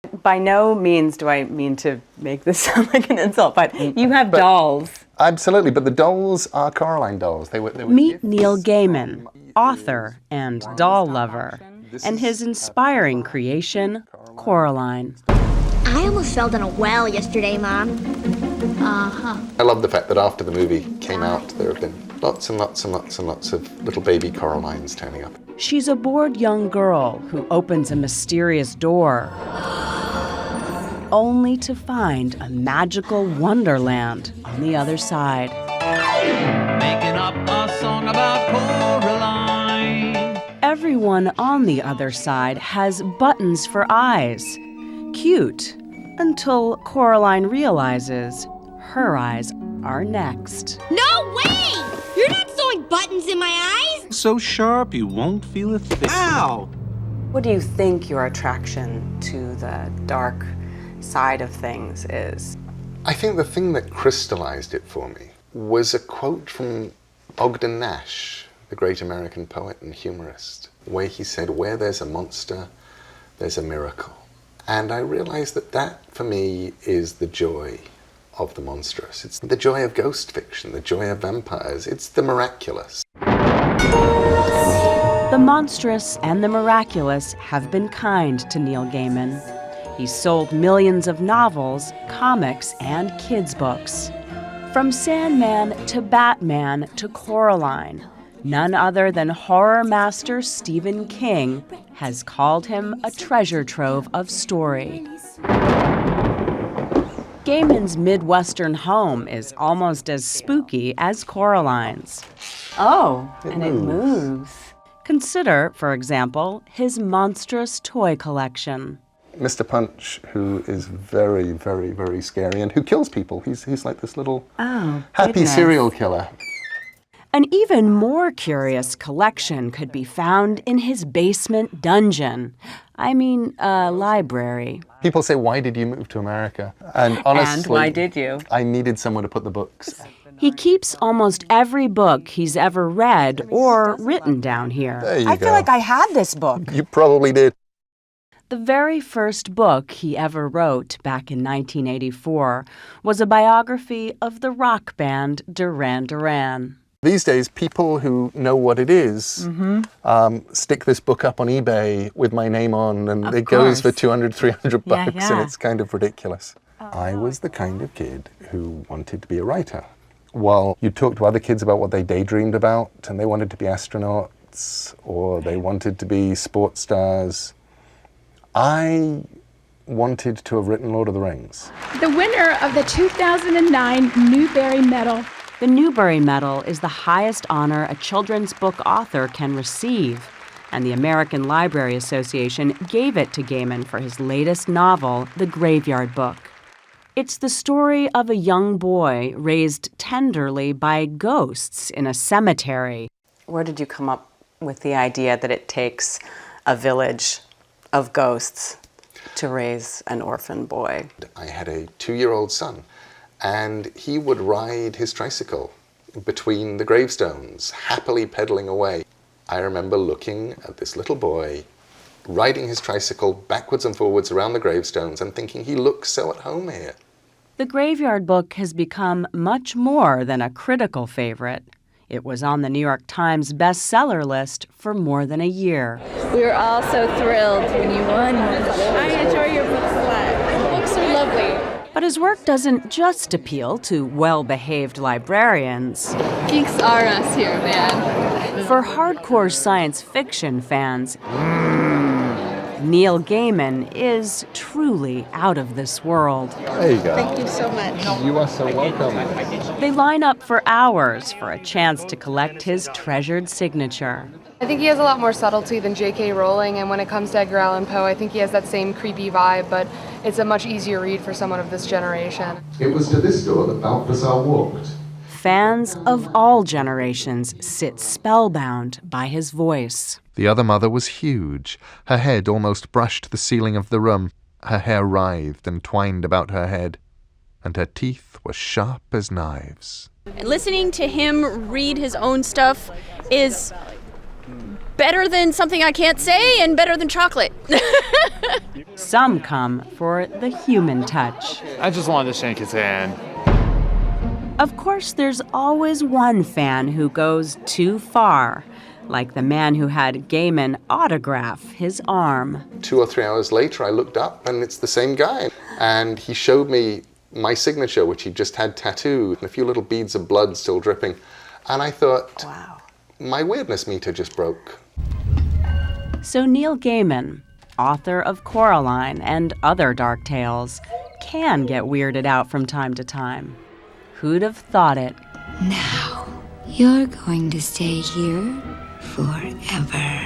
By no means do I mean to make this sound like an insult, but you have dolls. Absolutely, but the dolls are Coraline dolls. They were Meet Neil Gaiman, author and doll lover, and his inspiring creation, Coraline. I almost fell down a well yesterday, Mom. I love the fact that after the movie came out, there have been lots and lots and lots and lots of little baby Coralines turning up. She's a bored young girl who opens a mysterious door, only to find a magical wonderland on the other side. Making up a song about Coraline. Everyone on the other side has buttons for eyes. Cute, until Coraline realizes her eyes are next. No way! You're not sewing buttons in my eyes! So sharp you won't feel a thing. Ow! What do you think your attraction to the dark side of things is? I think the thing that crystallized it for me was a quote from Ogden Nash, the great American poet and humorist, where he said, "Where there's a monster, there's a miracle." And I realized that that, for me, is the joy of the monstrous. It's the joy of ghost fiction, the joy of vampires. It's the miraculous. The monstrous and the miraculous have been kind to Neil Gaiman. He's sold millions of novels, comics, and kids' books. From Sandman to Batman to Coraline, none other than horror master Stephen King has called him a treasure trove of story. Gaiman's Midwestern home is almost as spooky as Coraline's. Oh, it moves. Consider, for example, his monstrous toy collection. Mr. Punch, who is very, very, very scary and who kills people. He's like this little happy serial killer. An even more curious collection could be found in his basement dungeon. I mean, library. People say, "Why did you move to America?" And honestly, And why did you? I needed somewhere to put the books. He keeps almost every book he's ever read or written down here. There you go. I feel like I had this book. You probably did. The very first book he ever wrote back in 1984 was a biography of the rock band Duran Duran. These days, people who know what it is stick this book up on eBay with my name on, and it goes for 200, 300 bucks, and it's kind of ridiculous. I was the kind of kid who wanted to be a writer. While you talk to other kids about what they daydreamed about, and they wanted to be astronauts, or they wanted to be sports stars, I wanted to have written Lord of the Rings. The winner of the 2009 Newbery Medal. The Newbery Medal is the highest honor a children's book author can receive, and the American Library Association gave it to Gaiman for his latest novel, The Graveyard Book. It's the story of a young boy raised tenderly by ghosts in a cemetery. Where did you come up with the idea that it takes a village of ghosts to raise an orphan boy? I had a 2-year-old son, and he would ride his tricycle between the gravestones, happily pedaling away. I remember looking at this little boy riding his tricycle backwards and forwards around the gravestones and thinking, he looks so at home here. The Graveyard Book has become much more than a critical favorite. It was on the New York Times bestseller list for more than a year. We were all so thrilled when you won. I enjoy your books a lot. The books are lovely. But his work doesn't just appeal to well-behaved librarians. Geeks are us here, man. For hardcore science fiction fans, Neil Gaiman is truly out of this world. There you go. Thank you so much. You are so welcome. They line up for hours for a chance to collect his treasured signature. I think he has a lot more subtlety than J.K. Rowling, and when it comes to Edgar Allan Poe, I think he has that same creepy vibe, but it's a much easier read for someone of this generation. It was to this door that Balthazar walked. Fans of all generations sit spellbound by his voice. The other mother was huge. Her head almost brushed the ceiling of the room. Her hair writhed and twined about her head, and her teeth were sharp as knives. Listening to him read his own stuff is better than something I can't say and better than chocolate. Some come for the human touch. I just wanted to shake his hand. Of course, there's always one fan who goes too far, like the man who had Gaiman autograph his arm. 2 or 3 hours later, I looked up, and it's the same guy. And he showed me my signature, which he just had tattooed, and a few little beads of blood still dripping. And I thought, wow, my weirdness meter just broke. So Neil Gaiman, author of Coraline and other dark tales, can get weirded out from time to time. Who'd have thought it? Now, you're going to stay here forever.